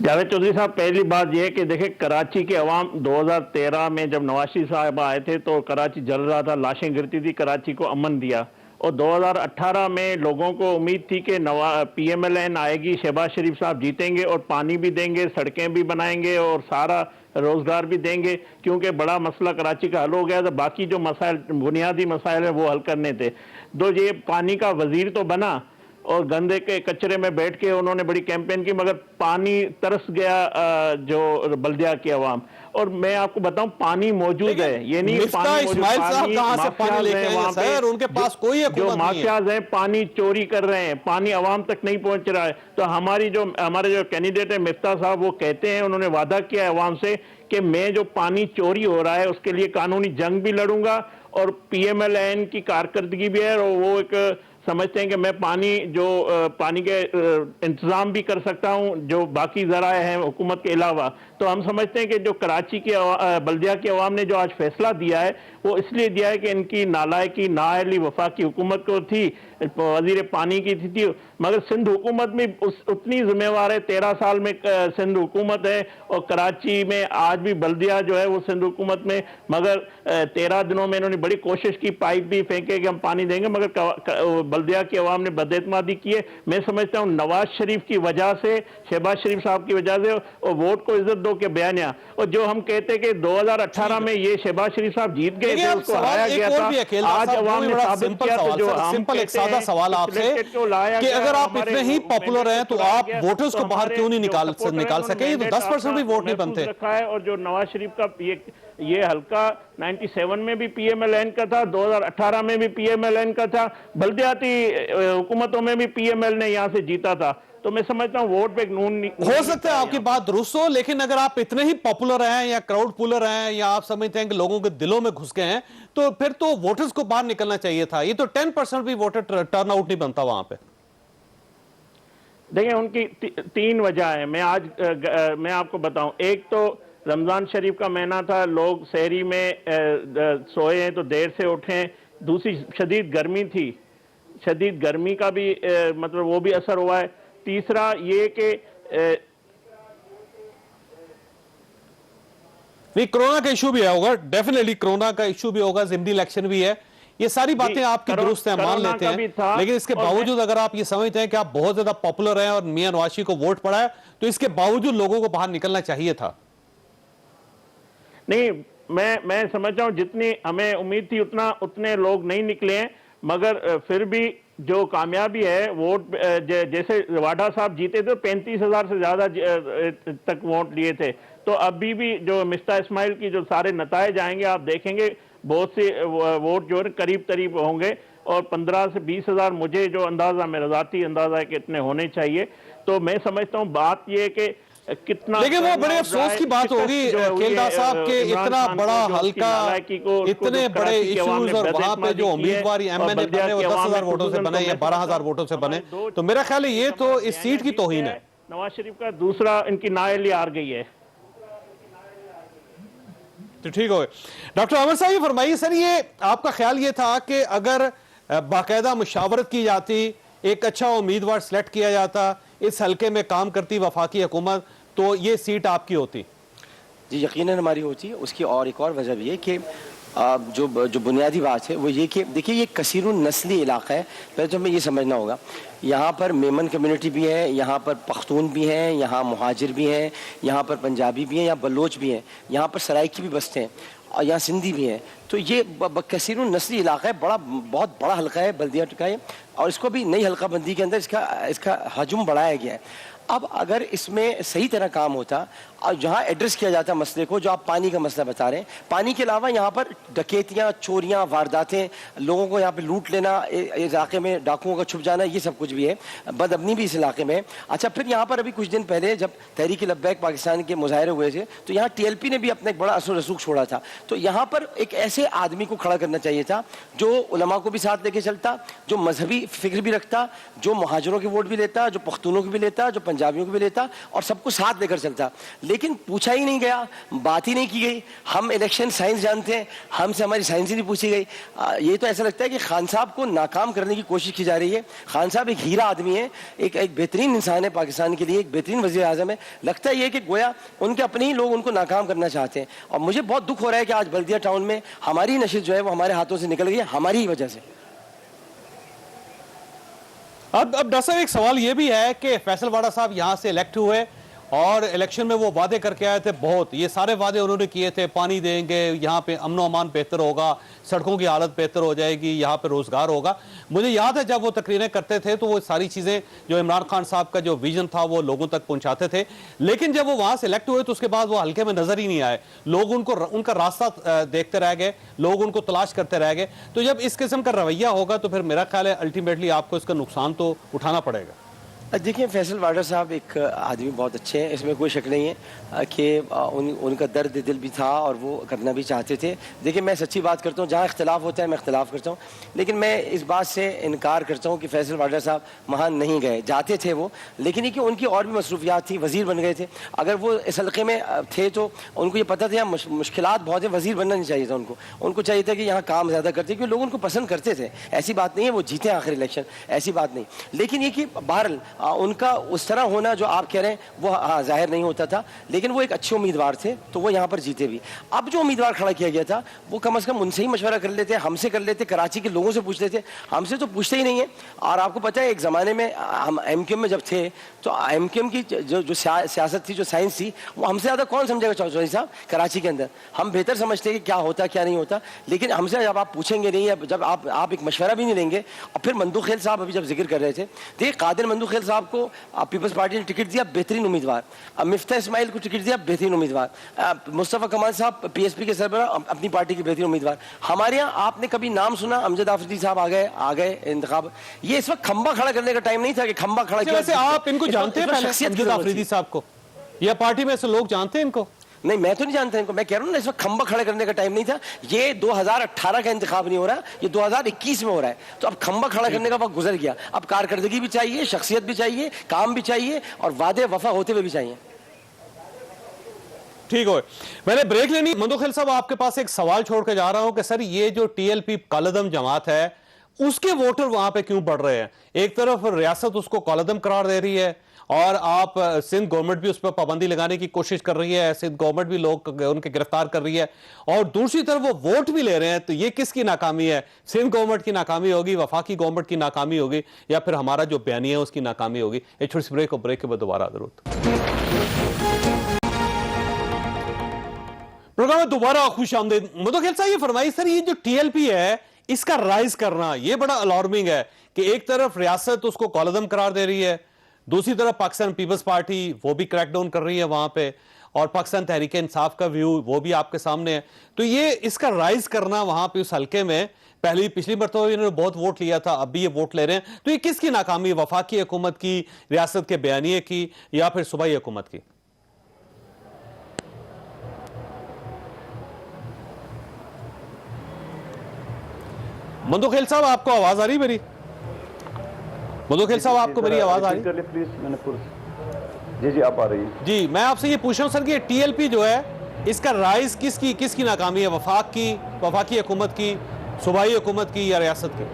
जावेद चौधरी साहब, पहली बात यह है कि देखिए कराची के अवाम 2013 में जब नवाज शरीफ साहब आए थे तो कराची जल रहा था, लाशें गिरती थी, कराची को अमन दिया। और 2018 में लोगों को उम्मीद थी कि PMLN आएगी, शहबाज शरीफ साहब जीतेंगे और पानी भी देंगे, सड़कें भी बनाएंगे और सारा रोजगार भी देंगे, क्योंकि बड़ा मसला कराची का हल हो गया था। बाकी जो मसाइल, बुनियादी मसाइल है वो हल करने थे। तो ये पानी का वजीर तो बना और गंदे के कचरे में बैठ के उन्होंने बड़ी कैंपेन की, मगर पानी तरस गया जो बल्दिया की आवाम। और मैं आपको बताऊं, पानी मौजूद है, ये नहीं मिफ्ता पानी इस्माइल साहब कहां से पानी लेके आए हैं सर? उनके पास कोई जो हुकूमत नहीं है। माफियाज हैं पानी चोरी कर रहे हैं, पानी आवाम तक नहीं पहुंच रहा है। तो हमारे जो कैंडिडेट है मिफ्ता साहब, वो कहते हैं, उन्होंने वादा किया है आवाम से कि मैं जो पानी चोरी हो रहा है उसके लिए कानूनी जंग भी लड़ूंगा, और पीएमएलएन की कारकर्दगी भी है, और वो एक समझते हैं कि मैं पानी के इंतजाम भी कर सकता हूं जो बाकी ज़राए हैं हुकूमत के अलावा। तो हम समझते हैं कि जो कराची की बल्दिया की अवाम ने जो आज फैसला दिया है वो इसलिए दिया है कि इनकी नालायकी नाअहली वफाकी हुकूमत को थी, वजीर पानी की थी, मगर सिंध हुकूमत में उतनी जिम्मेवार है। 13 साल में सिंध हुकूमत है, और कराची में आज भी बल्दिया जो है वो सिंध हुकूमत में, मगर 13 दिनों में इन्होंने बड़ी कोशिश की, पाइप भी फेंके कि हम पानी देंगे, मगर बल्दिया की अवाम ने बदएतमादी की है। मैं समझता हूँ नवाज शरीफ की वजह से, शहबाज शरीफ साहब की वजह से, और वोट को इज्जत दो के बयानिया, और जो हम कहते हैं कि 2018 में ये शहबाज शरीफ साहब जीत गए थे, उसको हराया गया था, आज अवाम ने साबित किया। तो जो हम सिंपल एक सादा सवाल आपसे कि अगर आप इतने ही पॉपुलर हैं तो आप वोटर्स को बाहर क्यों नहीं निकाल सके? ये तो 10% भी वोट नहीं बनते। रखा है। और जो नवाज शरीफ का ये हल्का 97 में भी पीएमएलएन का था, 2018 में भी पीएमएलएन का था, बल्दियाती हुकूमतों में भी पीएमएल ने यहां से जीता था। तो मैं समझता हूं वोट पे नून हो सकता है आपकी बात दुरुस्त हो, लेकिन अगर आप इतने ही पॉपुलर हैं या क्राउड पुलर हैं या आप समझते हैं कि लोगों के दिलों में घुस गए हैं, तो फिर तो वोटर्स को बाहर निकलना चाहिए था। ये तो 10% भी वोटर टर्नआउट नहीं बनता वहां पे। देखिए, उनकी 3 वजह है। मैं आपको बताऊं, एक तो रमजान शरीफ का महीना था, लोग सहरी में सोए हैं तो देर से उठे। दूसरी शदीद गर्मी थी, शदीद गर्मी का भी मतलब वो भी असर हुआ है। तीसरा ये कि नहीं, कोरोना का इशू भी होगा, डेफिनेटली कोरोना का इशू भी होगा, ज़िमनी इलेक्शन भी है, ये सारी बातें आपकी दुरुस्त हैं, मान लेते हैं। लेकिन इसके बावजूद अगर आप ये समझते हैं कि आप बहुत ज्यादा पॉपुलर हैं और मियां नवाज शरीफ को वोट पड़ा है, तो इसके बावजूद लोगों को बाहर निकलना चाहिए था। नहीं, मैं समझता हूं जितनी हमें उम्मीद थी उतने लोग नहीं निकले हैं, मगर फिर भी जो कामयाबी है वोट, जैसे वाडा साहब जीते थे 35,000 से ज्यादा तक वोट लिए थे। तो अभी भी जो मिफ्ता इस्माइल की जो सारे नतायज आएंगे, आप देखेंगे बहुत से वोट जो है करीब करीब होंगे, और 15 से 20,000 मुझे जो अंदाजा, मेरा ज़ाती अंदाजा है कि इतने होने चाहिए। तो मैं समझता हूँ बात ये कि कितना, लेकिन वो बड़े अफसोस की बात होगी खेलदार साहब के इतना बड़ा हल्का, इतने बड़े इश्यूज, और वहां पे जो उम्मीदवार एमएनए बने वो 10,000 वोटों से बने या 12,000 वोटों से बने, तो मेरा ख्याल है ये तो इस सीट की तौहीन है। नवाज शरीफ का दूसरा इनकी नाअहली हार गई है। तो ठीक हो गए। डॉक्टर अमर साहब, ये फरमाइए सर, ये आपका ख्याल ये था कि अगर बाकायदा मुशावरत की जाती, एक अच्छा उम्मीदवार सेलेक्ट किया जाता, इस हल्के में काम करती वफाकी हुकूमत, तो ये सीट आपकी होती? जी यकीनन हमारी होती है। उसकी और एक और वजह भी है कि जो बुनियादी बात है वो ये कि देखिए, ये कसीरुन नस्ली इलाका है। पहले तो हमें ये समझना होगा, यहाँ पर मेमन कम्युनिटी भी है, यहाँ पर पख्तून भी हैं, यहाँ मुहाजिर भी हैं, यहाँ पर पंजाबी भी हैं, यहाँ बलोच भी हैं, यहाँ पर सराइकी भी बसते हैं, और यहाँ सिंधी भी हैं। तो ये कसीरुन नस्ली इलाका है, बहुत बड़ा हल्का है बल्दिया का है, और इसको भी नई हल्का बंदी के अंदर इसका हजम बढ़ाया गया है। अब अगर इसमें सही तरह काम होता और जहाँ एड्रेस किया जाता मसले को, जो आप पानी का मसला बता रहे हैं, पानी के अलावा यहाँ पर डकैतियाँ, चोरियाँ, वारदातें, लोगों को यहाँ पे लूट लेना, इलाके में डाकुओं का छुप जाना, ये सब कुछ भी है, बदअमनी भी इस इलाके में है। अच्छा, फिर यहाँ पर अभी कुछ दिन पहले जब तहरीक लब्बैक पाकिस्तान के मुजाहरे हुए थे, तो यहाँ TLP ने भी अपना एक बड़ा असर रसूख छोड़ा था। तो यहाँ पर एक ऐसे आदमी को खड़ा करना चाहिए था जो उलमा को भी साथ लेके चलता, जो मजहबी फिक्र भी रखता, जो मुहाजिरों के वोट भी लेता, जो पख्तूनों की भी लेता, जो पंजाबियों को भी लेता, और सबको साथ लेकर चलता। लेकिन पूछा ही नहीं गया, बात ही नहीं की गई। हम इलेक्शन साइंस जानते हैं, हमसे हमारी साइंस ही नहीं पूछी गई। ये तो ऐसा लगता है कि खान साहब को नाकाम करने की कोशिश की जा रही है। खान साहब एक हीरा आदमी है, एक बेहतरीन इंसान है, पाकिस्तान के लिए एक बेहतरीन वज़ीर आज़म है। लगता है ये कि गोया उनके अपने ही लोग उनको नाकाम करना चाहते हैं। और मुझे बहुत दुख हो रहा है कि आज बल्दिया टाउन में हमारी नशिश जो है वो हमारे हाथों से निकल गई है, हमारी ही वजह से। अब डॉक्टर साहब, एक सवाल यह भी है कि फैसल वाडा साहब यहां से इलेक्ट हुए और इलेक्शन में वो वादे करके आए थे बहुत, ये सारे वादे उन्होंने किए थे, पानी देंगे, यहाँ पे अमन अमान बेहतर होगा, सड़कों की हालत बेहतर हो जाएगी, यहाँ पे रोजगार होगा। मुझे याद है जब वो तकरीरें करते थे तो वो सारी चीजें जो इमरान खान साहब का जो विजन था वो लोगों तक पहुंचाते थे, लेकिन जब वो वहां से इलेक्ट हुए तो उसके बाद वो हल्के में नजर ही नहीं आए। लोग उनको उनका रास्ता देखते रह गए, लोग उनको तलाश करते रह गए। तो जब इस किस्म का रवैया होगा तो फिर मेरा ख्याल है अल्टीमेटली आपको इसका नुकसान तो उठाना पड़ेगा। देखिए, फैसल वाडा साहब एक आदमी बहुत अच्छे हैं, इसमें कोई शक नहीं है कि उनका दर्द दिल भी था और वो करना भी चाहते थे। देखिए, मैं सच्ची बात करता हूँ, जहाँ इख्तलाफ होता है मैं इख्तलाफ करता हूँ, लेकिन मैं इस बात से इनकार करता हूँ कि फैसल वाडा साहब वहाँ नहीं गए, जाते थे वो, लेकिन ये कि उनकी और भी मसरूफियात थी, वज़ीर बन गए थे। अगर वो इस हल्के में थे तो उनको ये पता था यहाँ मुश्किलात बहुत है, वज़ीर बनना नहीं चाहिए था उनको चाहिए था कि यहाँ काम ज़्यादा करते, क्योंकि लोग उनको पसंद करते थे। ऐसी बात नहीं है वो जीते आखिर इलेक्शन, ऐसी बात नहीं, लेकिन ये कि बहरहाल उनका उस तरह होना जो आप कह रहे हैं वो जाहिर नहीं होता था, लेकिन वो एक अच्छे उम्मीदवार थे तो वो यहाँ पर जीते भी। अब जो उम्मीदवार खड़ा किया गया था वो कम से कम उनसे ही मशवरा कर लेते, हमसे कर लेते, कराची के लोगों से पूछ लेते, हमसे तो पूछते ही नहीं है। और आपको पता है एक ज़माने में हम MQM में जब थे तो MQM की जो सियासत थी, जो साइंस थी, वो हमसे ज़्यादा कौन समझेगा चौधरी साहब कराची के अंदर। हम बेहतर समझते हैं कि क्या होता क्या नहीं होता, लेकिन हमसे जब आप पूछेंगे नहीं, जब आप एक मशवरा भी नहीं लेंगे। और फिर मंदू खेल साहब अभी जब जिक्र कर रहे थे, देखिए कादिर मंदू खेल साहब को पीपल्स पार्टी ने टिकट दिया, बेहतरीन उम्मीदवार। मिफ्ता इस्माइल को टिकट दिया, बेहतरीन उम्मीदवार। मुस्तफ़ा कमाल साहब PSP के सरबराह, अपनी पार्टी के बेहतरीन उम्मीदवार। हमारे यहाँ आपने कभी नाम सुना अमजद आफरीदी साहब आ गए इंतखाब। ये इस वक्त खंबा खड़ा करने का टाइम नहीं था कि खंबा खड़ा किया। वैसे आप इनको जानते हैं पहले अमजद आफरीदी साहब को, या पार्टी में से लोग जानते हैं इनको? नहीं, मैं तो नहीं जानता इनको, मैं कह रहा हूँ ना इस वक्त खंबा खड़ा करने का टाइम नहीं था। ये 2018 का इंतखाब नहीं हो रहा, ये 2021 में हो रहा है, तो अब खंबा खड़ा करने का वक्त गुजर गया। अब कारकर्दगी भी चाहिए, शख्सियत भी चाहिए, काम भी चाहिए और वादे वफा होते हुए भी चाहिए। ठीक हो, मैंने ब्रेक लेनी। मंदू खेल साहब, आपके पास एक सवाल छोड़ के जा रहा हूं कि सर ये जो TLP कालदम जमात है उसके वोटर वहां पे क्यों बढ़ रहे हैं? एक तरफ रियासत उसको कालदम करार दे रही है और आप सिंध गवर्नमेंट भी उस पर पाबंदी लगाने की कोशिश कर रही है, सिंध गवर्नमेंट भी लोग उनके गिरफ्तार कर रही है, और दूसरी तरफ वो वोट भी ले रहे हैं। तो ये किसकी नाकामी है? सिंध गवर्नमेंट की नाकामी होगी, वफाकी गवर्नमेंट की नाकामी होगी, या फिर हमारा जो बयानिया है उसकी नाकामी होगी? एक छोटी सी ब्रेक हो, ब्रेक के बाद दोबारा जरूरत। प्रोग्राम में दोबारा खुश आमदीद। मंदू खेल साहब, ये फरमाइए सर, ये जो TLP है इसका राइज करना ये बड़ा अलार्मिंग है कि एक तरफ रियासत उसको कालदम करार दे रही है, दूसरी तरफ पाकिस्तान पीपल्स पार्टी वो भी क्रैकडाउन कर रही है वहां पे, और पाकिस्तान तहरीक इंसाफ का व्यू वो भी आपके सामने है। तो ये इसका राइज करना वहां पे उस हल्के में, पिछली मरतबा इन्होंने बहुत वोट लिया था, अब भी ये वोट ले रहे हैं, तो ये किसकी नाकामी है? वफाकी हुकूमत की, रियासत के बयानिए की, या फिर सूबाई हुकूमत की? मंदू खेल साहब, आपको आवाज आ रही मेरी? मंदू खेल साहब, आपको मेरी आवाज आ रही? प्लीज, मैंने जी आप आ रही है। जी, मैं आपसे ये पूछ रहा हूं सर कि TLP जो है इसका राइज किसकी नाकामी है? वफाकी हुकूमत की, सूबाई हुकूमत की, या रियासत की?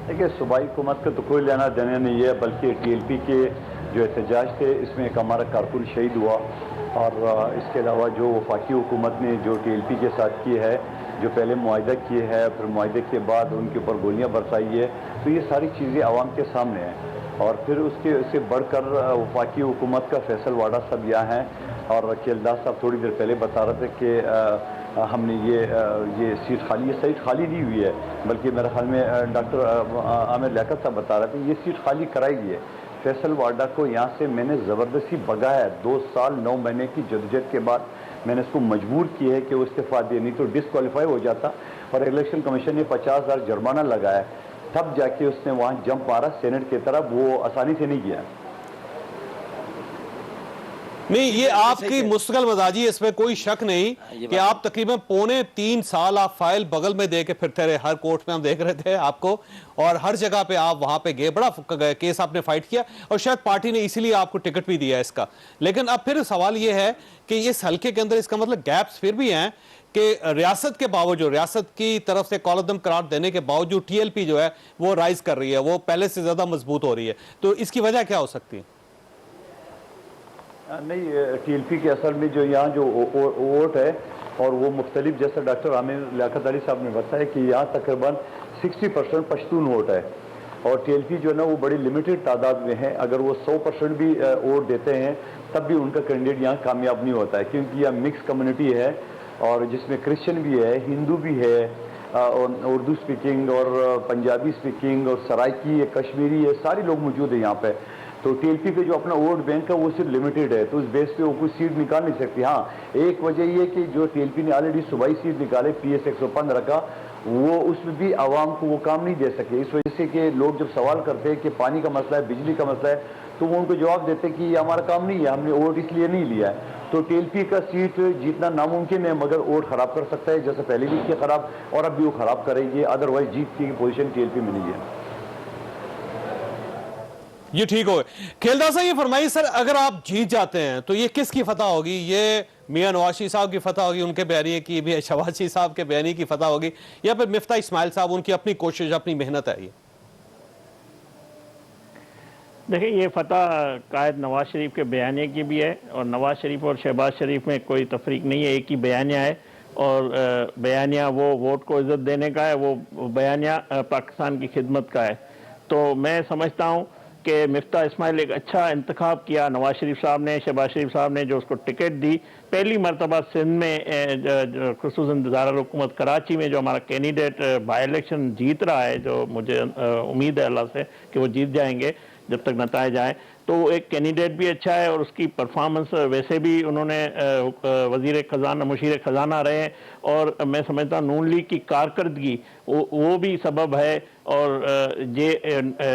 देखिए, सूबाई हुकूमत का तो कोई लेना देना नहीं है, बल्कि TLP के जो एहतजाज थे इसमें एक हमारा कारकुन शहीद हुआ, और इसके अलावा जो वफाकी हुकूमत ने जो TLP के साथ की है, जो पहले मुआहदा किए है, फिर मुआहदे के बाद उनके ऊपर गोलियां बरसाई है, तो ये सारी चीज़ें आवाम के सामने हैं। और फिर उससे बढ़कर वफाकी हुकूमत का फैसल वाडा साहब यहाँ हैं, और केलदास साहब थोड़ी देर पहले बता रहे थे कि हमने ये सीट खाली, ये सीट खाली नहीं हुई है, बल्कि मेरे ख्याल में डॉक्टर आमिर लियाकत साहब बता रहे थे ये सीट खाली कराई गई है। फैसल वाडा को यहाँ से मैंने ज़बरदस्ती भगाया है, 2 साल 9 महीने की जदोजहद के बाद मैंने उसको मजबूर किया है कि वो इस्तीफा दे, नहीं तो डिसक्वालीफाई हो जाता, और इलेक्शन कमीशन ने 50,000 जुर्माना लगाया, तब जाके उसने वहाँ जंप मारा सेनेट की तरफ। वो आसानी से नहीं किया। नहीं, ये आपकी मुस्तकिल मजाजी, इसमें कोई शक नहीं कि आप तकरीबन 2.25 साल आप फाइल बगल में दे के फिरते रहे, हर कोर्ट में हम देख रहे थे आपको, और हर जगह पे आप वहां पे गए, बड़ा केस आपने फाइट किया, और शायद पार्टी ने इसीलिए आपको टिकट भी दिया इसका। लेकिन अब फिर सवाल ये है कि इस हल्के के अंदर इसका मतलब गैप्स फिर भी हैं कि रियासत के बावजूद, रियासत की तरफ से कॉलम करार देने के बावजूद TLP जो है वो राइज कर रही है, वो पहले से ज्यादा मजबूत हो रही है। तो इसकी वजह क्या हो सकती है? नहीं, TLP के असल में जो यहाँ जो वोट है, और वो मुख्तलिफ, जैसे डॉक्टर आमिर लियाकत अली साहब ने बताया कि यहाँ तकरीबन 60% पश्तून वोट है, और टीएलपी जो है ना वो बड़ी लिमिटेड तादाद में है। अगर वो 100% भी वोट देते हैं तब भी उनका कैंडिडेट यहाँ कामयाब नहीं होता है, क्योंकि यह मिक्स कम्युनिटी है और जिसमें क्रिश्चियन भी है, हिंदू भी है, और उर्दू स्पीकिंग और पंजाबी स्पीकिंग और सराइकी है, कश्मीरी है, सारे लोग मौजूद हैं यहाँ पे। तो टीएलपी का जो अपना वोट बैंक है वो सिर्फ लिमिटेड है, तो उस बेस पे वो कोई सीट निकाल नहीं सकती। हाँ, एक वजह ये कि जो टीएलपी ने ऑलरेडी सूबाई सीट निकाले PS 115 का, वो उसमें भी आवाम को वो काम नहीं दे सके। इस वजह से कि लोग जब सवाल करते हैं कि पानी का मसला है, बिजली का मसला है, तो वो उनको जवाब देते हैं कि ये हमारा काम नहीं है, हमने वोट इसलिए नहीं लिया है। तो टीएलपी का सीट जीतना नामुमकिन है, मगर वोट खराब कर सकता है, जैसे पहले भी किया खराब और अब भी वो खराब करेंगे। अदरवाइज जीत की पोजीशन टीएलपी में नहीं है। ये ठीक हो। खेलदार साहब ये फरमाइए सर, अगर आप जीत जाते हैं तो ये किसकी फतह होगी? ये मियां नवाज शरीफ साहब की फतह होगी, उनके बयानिए की, भी शहबाज शरीफ साहब के बयानिए की फतह होगी, या फिर मिफ्ताह इस्माइल साहब उनकी अपनी कोशिश, अपनी मेहनत है? ये देखिए, ये फतह कायद नवाज शरीफ के बयानिए की भी है, और नवाज शरीफ और शहबाज शरीफ में कोई तफरीक नहीं है, एक ही बयानिया है। और बयानिया वो वोट को इज्जत देने का है, वो बयानिया पाकिस्तान की खिदमत का है। तो मैं समझता हूँ कि मिफ्ताह इस्माइल एक अच्छा इंतखाब किया नवाज शरीफ साहब ने, शहबाज शरीफ साहब ने जो उसको टिकट दी। पहली मरतबा सिंध में खुसूसन दारुल-हुकूमत कराची में जो हमारा कैंडिडेट बाई इलेक्शन जीत रहा है, जो मुझे उम्मीद है अल्लाह से कि वो जीत जाएंगे जब तक नतायज आए, तो एक कैंडिडेट भी अच्छा है और उसकी परफॉर्मेंस वैसे भी उन्होंने वज़ीर ख़जाना, मुशीर ख़जाना रहे, और मैं समझता हूँ नून लीग की कारकर्दगी वो भी सबब है। और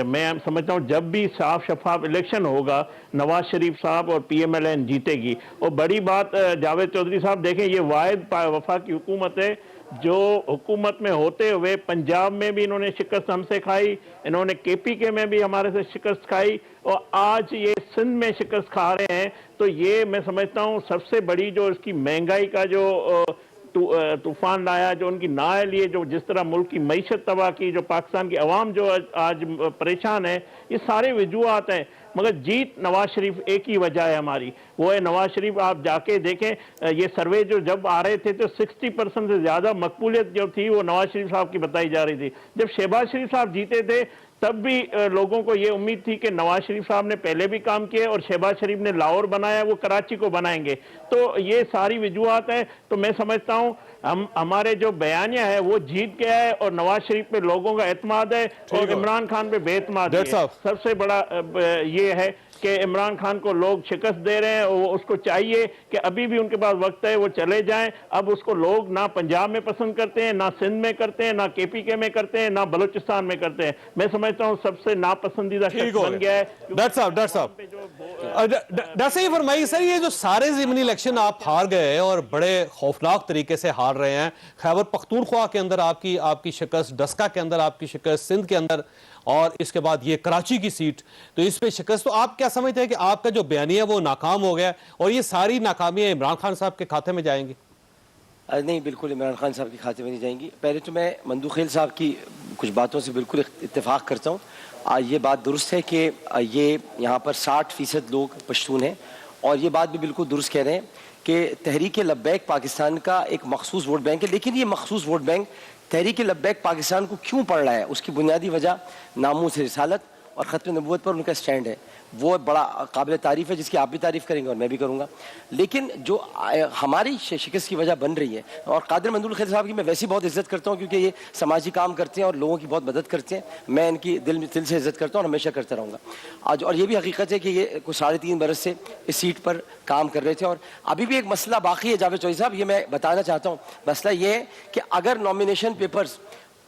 मैं समझता हूँ जब भी साफ शफाफ इलेक्शन होगा, नवाज शरीफ साहब और PMLN जीतेगी। और बड़ी बात जावेद चौधरी साहब, देखें, ये वाहिद वफाकी हुकूमत है जो हुकूमत में होते हुए पंजाब में भी इन्होंने शिकस्त हमसे खाई, इन्होंने KPK में भी हमारे से शिकस्त खाई, और आज ये सिंध में शिकस्त खा रहे हैं। तो ये मैं समझता हूँ सबसे बड़ी जो इसकी महंगाई का जो तूफान लाया, जो उनकी नायल, ये जो जिस तरह मुल्क की मईशत तबाह की, जो पाकिस्तान की अवाम जो आज परेशान है, ये सारे वजूहात हैं। मगर जीत नवाज शरीफ एक ही वजह है हमारी, वो है नवाज शरीफ। आप जाके देखें, ये सर्वे जो जब आ रहे थे तो 60% से ज़्यादा मकबूलियत जो थी वो नवाज शरीफ साहब की बताई जा रही थी। जब शहबाज शरीफ साहब जीते थे तब भी लोगों को ये उम्मीद थी कि नवाज शरीफ साहब ने पहले भी काम किया और शहबाज शरीफ ने लाहौर बनाया, वो कराची को बनाएंगे। तो ये सारी वजूहात हैं। तो मैं समझता हूँ हमारे जो बयानिया है वो जीत गया है, और नवाज शरीफ पे लोगों का एतमाद है और इमरान खान पे बेएतमाद है। सबसे बड़ा ये है कि इमरान खान को लोग शिकस्त दे रहे हैं, और उसको चाहिए कि अभी भी उनके पास वक्त है, वो चले जाएं। अब उसको लोग ना पंजाब में पसंद करते हैं, ना सिंध में करते हैं, ना KPK में करते हैं, ना बलूचिस्तान में करते हैं। मैं समझता हूँ सबसे नापसंदीदा शख्स बन गया है। डॉक्टर साहब ये फरमाइए सर, ये जो सारे ज़िमनी इलेक्शन आप हार गए और बड़े खौफनाक तरीके से हार रहे हैं, खैबर पख्तूनख्वा के अंदर आपकी शिकस्त, डस्का के अंदर आपकी शिकस्त, सिंध के अंदर, और इसके बाद ये कराची की सीट, तो इस पे शिकस्त, तो आप क्या समझते हैं कि आपका जो बयानिया वो नाकाम हो गया और ये सारी नाकामियां इमरान खान साहब के खाते में जाएंगी? नहीं, बिल्कुल इमरान खान साहब के खाते में नहीं जाएंगी। पहले तो मैं मंदूखेल साहब की कुछ बातों से बिल्कुल इत्तेफाक करता हूँ। ये बात दुरुस्त है कि ये यहाँ पर 60% लोग पश्तून हैं, और ये बात भी बिल्कुल दुरुस्त कह रहे हैं कि तहरीक लब्बैक पाकिस्तान का एक मखसूस वोट बैंक है। लेकिन ये मखसूस वोट बैंक तहरीक लब्बैक पाकिस्तान को क्यों पड़ रहा है, उसकी बुनियादी वजह नामूस रिसालत और ख़त्म नबूवत पर उनका स्टैंड है। वो बड़ा काबिल तारीफ़ है, जिसकी आप भी तारीफ़ करेंगे और मैं भी करूँगा। लेकिन जो हमारी शिकस्त की वजह बन रही है, और कादिर मंदूल खैर साहब की मैं वैसे ही बहुत इज़्ज़त करता हूँ क्योंकि ये समाजी काम करते हैं और लोगों की बहुत मदद करते हैं। मैं इनकी दिल से इज़्ज़त करता हूँ और हमेशा करता रहूँगा आज। और ये भी हकीकत है कि ये कुछ 3.5 बरस से इस सीट पर काम कर रहे थे, और अभी भी एक मसला बाकी है जावेद चौधरी साहब, ये मैं बताना चाहता हूँ। मसला ये है कि अगर नॉमिनेशन पेपर्स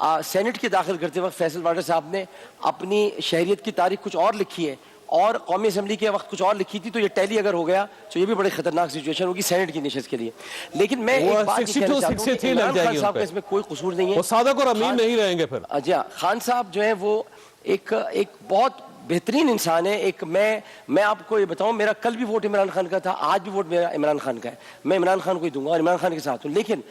सेनेट के दाखिल करते वक्त फैसल वाडर साहब ने अपनी शहरियत की तारीख कुछ और लिखी है और कौमी असम्बली के वक्त कुछ और लिखी थी, तो ये टैली अगर हो गया तो ये भी बड़ी खतरनाक सिचुएशन होगी सेनेट की निशस्त के लिए। लेकिन मैं एक बात कहना चाहता हूं कि इमरान खान साहब का इसमें कोई कसूर नहीं है, वो सादक और अमीन नहीं रहेंगे फिर। जी हाँ, खान साहब जो है वो एक बहुत बेहतरीन इंसान है। एक मैं आपको ये बताऊं, मेरा कल भी वोट इमरान खान का था, आज भी वोट मेरा इमरान खान का है। मैं इमरान खान को ही दूंगा और इमरान खान के साथ हूं। लेकिन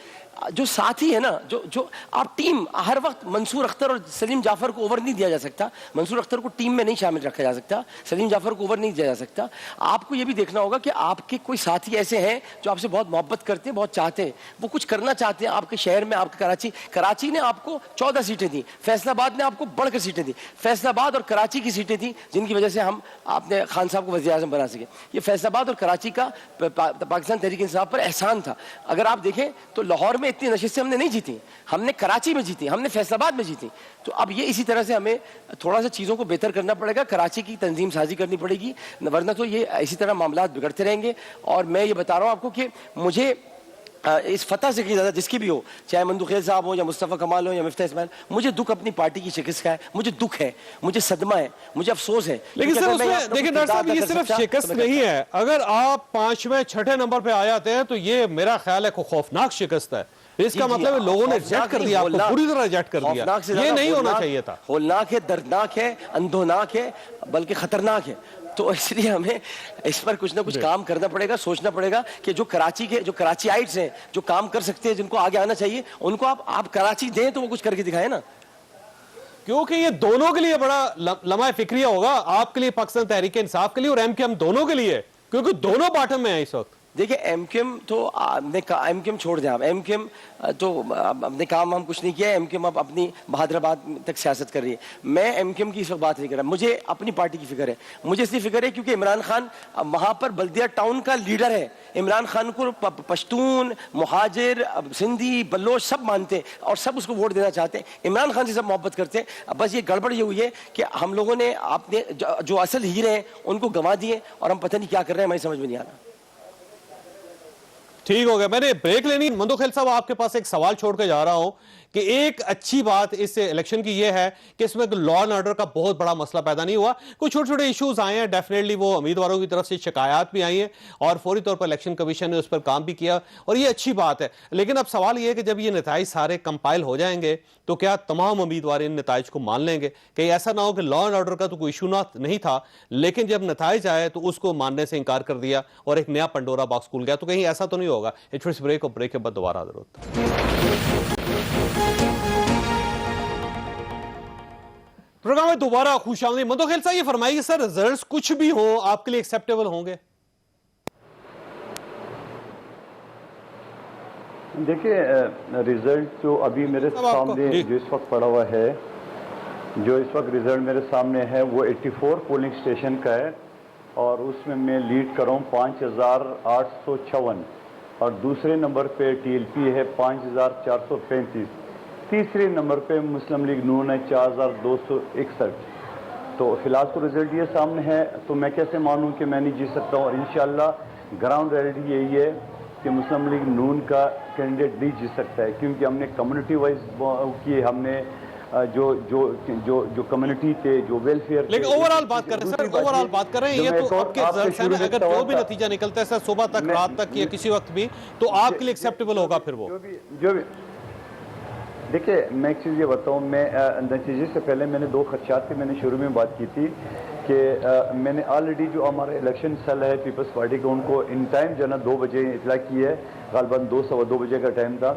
जो साथी है ना, जो आप टीम, हर वक्त मंसूर अख्तर और सलीम जाफर को ओवर नहीं दिया जा सकता, मंसूर अख्तर को टीम में नहीं शामिल रखा जा सकता, सलीम जाफर को ओवर नहीं दिया जा सकता। आपको ये भी देखना होगा कि आपके कोई साथी ऐसे हैं जो आपसे बहुत मोहब्बत करते हैं, बहुत चाहते हैं, वो कुछ करना चाहते हैं आपके शहर में, आपके कराची ने आपको 14 सीटें दी, फैसलाबाद ने आपको बढ़कर सीटें दी, फैसलाबाद और कराची की सीटें थी जिनकी वजह से हम आपने खान साहब को वज़ीर आज़म बना सके। ये फैसलाबाद और कराची का पाकिस्तान तहरीक इंसाफ पर एहसान था। अगर आप देखें तो लाहौर में इतनी नशिस्तें हमने नहीं जीती, हमने कराची में जीती, हमने फैसलाबाद में जीती। तो अब ये इसी तरह से हमें थोड़ा सा चीज़ों को बेहतर करना पड़ेगा, कराची की तंजीम साजी करनी पड़ेगी, वरना तो ये इसी तरह मामला बिगड़ते रहेंगे। और मैं ये बता रहा हूँ आपको कि मुझे इस फतह से ज़्यादा जिसकी भी हो, चाहे मंदुखेल साहब हो या मुस्तफ़ा कमाल हो या मिफ्ता इस्माइल, मुझे दुख अपनी पार्टी की शिकस्त का है, मुझे दुख है, मुझे सदमा है, मुझे अफसोस है। लेकिन सर उसमें देखिए डॉक्टर साहब, ये सिर्फ शिकस्त नहीं है, अगर आप 5वें 6ठे नंबर पे आ जाते हैं तो ये मेरा ख्याल है खौफनाक शिकस्त है। इसका मतलब है लोगों ने रिजेक्ट कर दिया, आपको पूरी तरह रिजेक्ट कर दिया। ये नहीं होना चाहिए था। होलनाक है, दर्दनाक है, अंधोनाक है, बल्कि खतरनाक है। तो इसलिए हमें इस पर कुछ ना कुछ काम करना पड़ेगा, सोचना पड़ेगा कि जो कराचीआइट्स हैं, जो काम कर सकते हैं, जिनको आगे आना चाहिए, उनको आप कराची दें तो वो कुछ करके दिखाए ना। क्योंकि ये दोनों के लिए बड़ा लम्हा फिक्रिया होगा, आपके लिए, पाकिस्तान तहरीक इंसाफ के लिए और एमकेएम दोनों के लिए, क्योंकि दोनों बॉटम में है इस वक्त। देखिए एमकेएम तो एमकेएम छोड़ दें आप, एमकेएम तो अपने काम हम कुछ नहीं किया, एमकेएम अब अपनी बहादुराबाद तक सियासत कर रही है। मैं एमकेएम की इस वक्त बात नहीं कर रहा, मुझे अपनी पार्टी की फिक्र है। मुझे इसलिए फिक्र है क्योंकि इमरान खान वहाँ पर बल्दिया टाउन का लीडर है। इमरान खान को पश्तून, मुहाजिर, सिंधी, बलोच सब मानते हैं और सब उसको वोट देना चाहते हैं। इमरान खान से सब मोहब्बत करते हैं। बस ये गड़बड़ ये हुई है कि हम लोगों ने आपने जो असल हीरे हैं उनको गंवा दिए और हम पता नहीं क्या कर रहे हैं, हमें समझ में नहीं आ रहा। ठीक हो गया, मैंने ब्रेक लेनी। मंदुखेल साहब, आपके पास एक सवाल छोड़ के जा रहा हूं कि एक अच्छी बात इस इलेक्शन की यह है कि इसमें लॉ एंड ऑर्डर का बहुत बड़ा मसला पैदा नहीं हुआ। कुछ छोटे छोटे इश्यूज आए हैं, डेफिनेटली वो उम्मीदवारों की तरफ से शिकायत भी आई हैं और फौरी तौर पर इलेक्शन कमीशन ने उस पर काम भी किया और ये अच्छी बात है। लेकिन अब सवाल यह है कि जब ये नताइज सारे कंपाइल हो जाएंगे तो क्या तमाम उम्मीदवार इन नताइज को मान लेंगे? कहीं ऐसा ना हो कि लॉ एंड ऑर्डर का तो कोई इशू नहीं था, लेकिन जब नताइज आए तो उसको मानने से इनकार कर दिया और एक नया पंडोरा बॉक्स खुल गया। तो कहीं ऐसा तो नहीं होगा? इट्स ब्रेक और ब्रेक के बाद दोबारा हाजिर होता है। प्रोग्राम में दोबारा खुशामदीद। मंदुखेल साहब, ये फरमाइए सर, रिजल्ट्स कुछ भी हो आपके लिए एक्सेप्टेबल होंगे? देखिए रिजल्ट जो अभी मेरे सामने जो इस वक्त पड़ा हुआ है, जो इस वक्त रिजल्ट मेरे सामने है वो 84 पोलिंग स्टेशन का है और उसमें मैं लीड कर रहा हूँ 5856 और दूसरे नंबर पे टीएलपी है 5435, तीसरे नंबर पे मुस्लिम लीग नून है 4261। तो फिलहाल तो रिजल्ट ये सामने है, तो मैं कैसे मानूं कि मैं नहीं जीत सकता हूँ। और इंशाल्लाह ग्राउंड रियलिटी यही है कि मुस्लिम लीग नून का कैंडिडेट नहीं जीत सकता है, क्योंकि हमने कम्युनिटी वाइज किए, हमने जो कम्युनिटी थे, जो वेलफेयर। लेकिन ओवरऑल बात कर रहे हैं सर, ओवरऑल बात कर रहे हैं, ये तो आपके रिजल्ट्स हैं, अगर जो भी नतीजा निकलता है सर सुबह तक, रात तक या किसी वक्त भी, तो आपके लिए एक्सेप्टेबल होगा फिर वो? जो भी देखिए, मैं एक चीज़ ये बताऊँ, मैं नतीजे से पहले मैंने 2 खदशात की मैंने शुरू में बात की थी कि मैंने ऑलरेडी जो हमारा इलेक्शन सेल है पीपल्स पार्टी का, उनको इन टाइम जो है ना 2 बजे इतला की है, गालबन 2 बजे का टाइम था,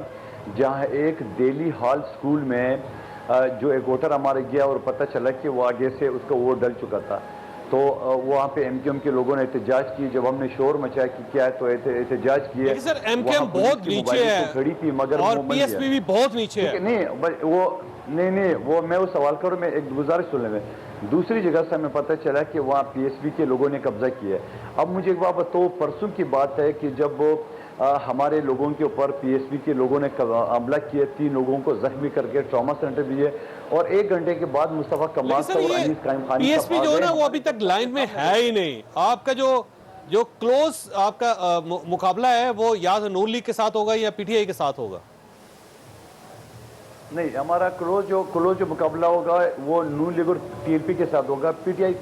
जहाँ एक डेली हॉल स्कूल में जो एक वोटर हमारे गया और पता चला कि वो आगे से उसका वोट डल चुका था। तो वहाँ पे एमकेएम के लोगों ने एहतजाज की, जब हमने शोर मचाया कि क्या है तो एहतजाज किए। सर एमकेएम बहुत नीचे है, खड़ी थी मगर और पीएसपी भी बहुत नीचे है। नहीं वो मैं वो सवाल करूँ, मैं एक गुजारिश सुनने में, दूसरी जगह से हमें पता चला कि वहाँ पीएसपी के लोगों ने कब्जा किया है। अब मुझे एक बात बताओ, परसों की बात है कि जब हमारे लोगों के ऊपर पीएसपी के लोगों ने हमला किया, 3 लोगों को जख्मी करके ट्रॉमा सेंटर भेजे और 1 घंटे के बाद मुस्तफा कमाल और अनीस कायम खान पीएसपी जो है ना वो अभी तक लाइन में है ही नहीं। आपका जो क्लोज आपका मुकाबला है वो या तो नून लीग के साथ होगा या पीटीआई के साथ होगा? नहीं, हमारा क्लोज जो मुकाबला होगा वो नून लीग और टीएलपी के साथ होगा, पीटीआई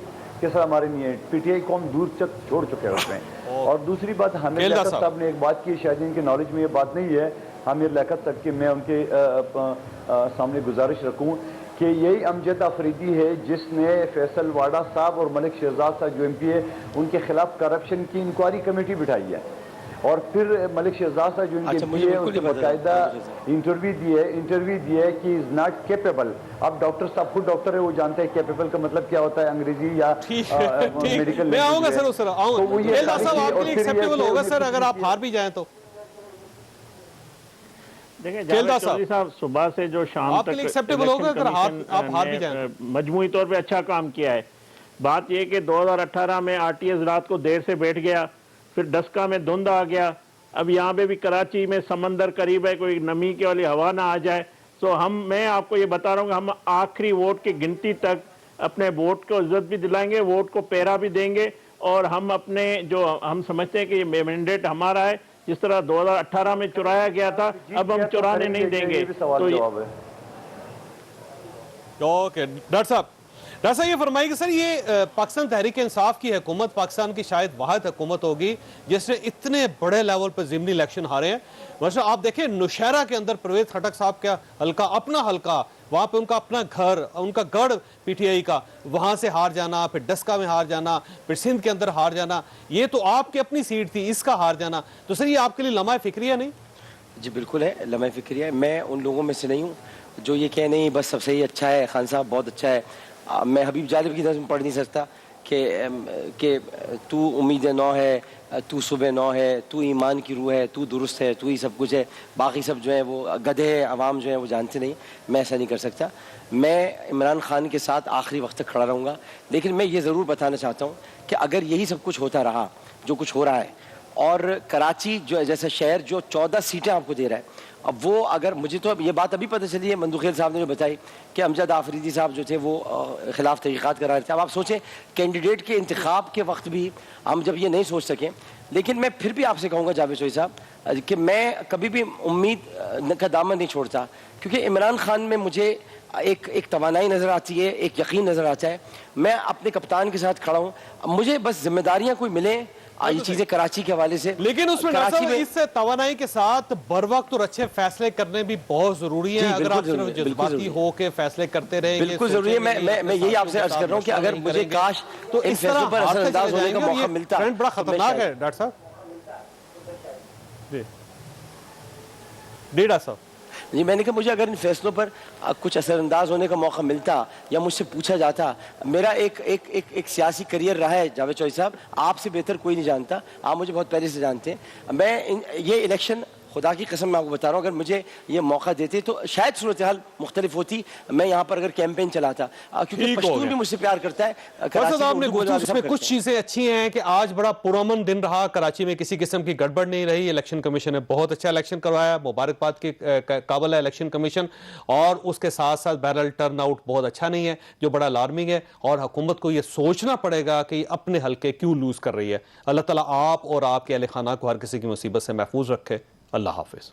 के साथ हमारे नहीं है। पीटीआई को हम दूर तक छोड़ चुके हैं उसमें। और दूसरी बात, हामिद लियाकत साहब ने एक बात की, शायद इनके नॉलेज में ये बात नहीं है, हामिद लियाकत साहब की मैं उनके सामने गुजारिश रखूं कि यही अमजद अफरीदी है जिसने फैसल वाडा साहब और मलिक शहजाद साहब जो एमपी है उनके खिलाफ करप्शन की इंक्वायरी कमेटी बिठाई है और फिर मलिक शहजाद साहब जो इनके अच्छा, मुझे लिए बिल्कुल उसने नहीं पता था। बाकायदा इंटरव्यू दिए कि इज नॉट केपेबल। अब डॉक्टर साहब खुद डॉक्टर है, वो जानते हैं केपेबल का मतलब क्या होता है अंग्रेजी या मेडिकल। मैं आऊंगा सर उस तरह तो वो ये खेलदार साहब सारी आपके लिए चीज़, और फिर ये एक्सेप्टेबल कि होगा उन्हें सर कुछ अगर आप चीज़ें- हार भी जाएं तो? देखिए खेलदार जावेद साहब, चौधरी साहब सुबह से जो शाम आपके तक लिए acceptable इलेक्शन होगा अगर कमीशन आप हार भी ने, जाएं? मजमूई तौर पे अच्छा काम किया है। बात यह कि 2018 में आरटीएस रात को देर से बैठ गया, फिर डस्का में धुंध आ गया, अब यहाँ पे भी कराची में समंदर करीब है, कोई नमी की वाली हवा ना आ जाए। तो मैं आपको ये बता रहा हूँ कि हम आखिरी वोट की गिनती तक अपने वोट को इज्जत भी दिलाएंगे, वोट को पैरा भी देंगे, और हम अपने जो हम समझते हैं कि ये मैंडेट हमारा है, जिस तरह 2018 में चुराया गया था, अब हम चुराने नहीं देंगे। तो जवाब है। ओके डॉक्टर साहब ये फरमाइए कि सर ये पाकिस्तान तहरीक इंसाफ की हुकूमत पाकिस्तान की शायद वाहिद हुकूमत होगी जिसने इतने बड़े लेवल पर ज़िमनी इलेक्शन हारे हैं। वैसे आप देखें नौशहरा के अंदर परवेज खटक साहब का हल्का, अपना हल्का, वहाँ पे उनका अपना घर, उनका गढ़ पीटीआई का, वहाँ से हार जाना, फिर डस्का में हार जाना, फिर सिंध के अंदर हार जाना, ये तो आपकी अपनी सीट थी, इसका हार जाना, तो सर ये आपके लिए लम्हा फिक्रिया नहीं? जी बिल्कुल है, लम्हा फिक्रिया है। मैं उन लोगों में से नहीं हूँ जो ये कह नहीं बस सब सही अच्छा है, खान साहब बहुत अच्छा है। मैं हबीब जालिब की नज़्म पढ़ नहीं सकता कि तू उम्मीद नौ है, तू सुबह नौ है, तू ईमान की रूह है, तू दुरुस्त है, तू ही सब कुछ है, बाकी सब जो है वो गधे हैं, अवाम जो है वो जानते नहीं। मैं ऐसा नहीं कर सकता। मैं इमरान खान के साथ आखिरी वक्त तक खड़ा रहूँगा, लेकिन मैं ये ज़रूर बताना चाहता हूँ कि अगर यही सब कुछ होता रहा जो कुछ हो रहा है, और कराची जो जैसा शहर जो 14 सीटें आपको दे रहा है, अब वो अगर मुझे तो अब ये बात अभी पता चली है, मंदुखेल साहब ने जो बताई कि अमजद आफरीदी साहब जो थे वो खिलाफ तहकीकात करा रहे थे। अब आप सोचें कैंडिडेट के इंतखाब के वक्त भी हम जब ये नहीं सोच सकें, लेकिन मैं फिर भी आपसे कहूँगा जावेद चौधरी साहब कि मैं कभी भी उम्मीद का दामन नहीं छोड़ता, क्योंकि इमरान खान में मुझे एक तवानाई नज़र आती है, एक यकीन नज़र आता है। मैं अपने कप्तान के साथ खड़ा हूँ, मुझे बस जिम्मेदारियाँ कोई मिले ये चीजें कराची के हवाले से, लेकिन उसमें कराची में इस तवानाई के साथ बर वक्त और अच्छे फैसले करने भी बहुत जरूरी है। अगर आप सिर्फ जज्बाती हो के फैसले करते रहेंगे, बिल्कुल जरूरी है। मैं यही आपसे अर्ज कर रहा हूँ कि अगर मुझे काश तो इन फैसलों पर असरअंदाज होने का मौका मिलता। ट्रेंड बड़ा खतरनाक है डॉक्टर साहब। डॉक्टर साहब जी, मैंने कहा मुझे अगर इन फैसलों पर कुछ असरअंदाज होने का मौका मिलता या मुझसे पूछा जाता, मेरा एक सियासी करियर रहा है जावेद चौधरी साहब, आपसे बेहतर कोई नहीं जानता, आप मुझे बहुत पहले से जानते हैं। ये इलेक्शन खुदा की कसम मैं आपको बता रहा हूँ, अगर मुझे ये मौका देते तो शायद सूरत हाल मुख्तलिफ होती। मैं यहाँ पर अगर कैंपेन चलाता, क्योंकि पश्तून भी मुझसे प्यार करता है। उसमें कुछ चीजें अच्छी हैं कि आज बड़ा पुरअमन दिन रहा, कराची में किसी किस्म की गड़बड़ नहीं रही। इलेक्शन कमीशन ने बहुत अच्छा इलेक्शन करवाया, मुबारकबाद के काबिल है इलेक्शन कमीशन। और उसके साथ साथ बहरहाल टर्न आउट बहुत अच्छा नहीं है, जो बड़ा अलार्मिंग है, और हुकूमत को यह सोचना पड़ेगा कि अपने हल्के क्यों लूज कर रही है। अल्लाह ताला आप और आपके अहले खाना को हर किसी की मुसीबत से महफूज रखे। अल्लाह हाफिज।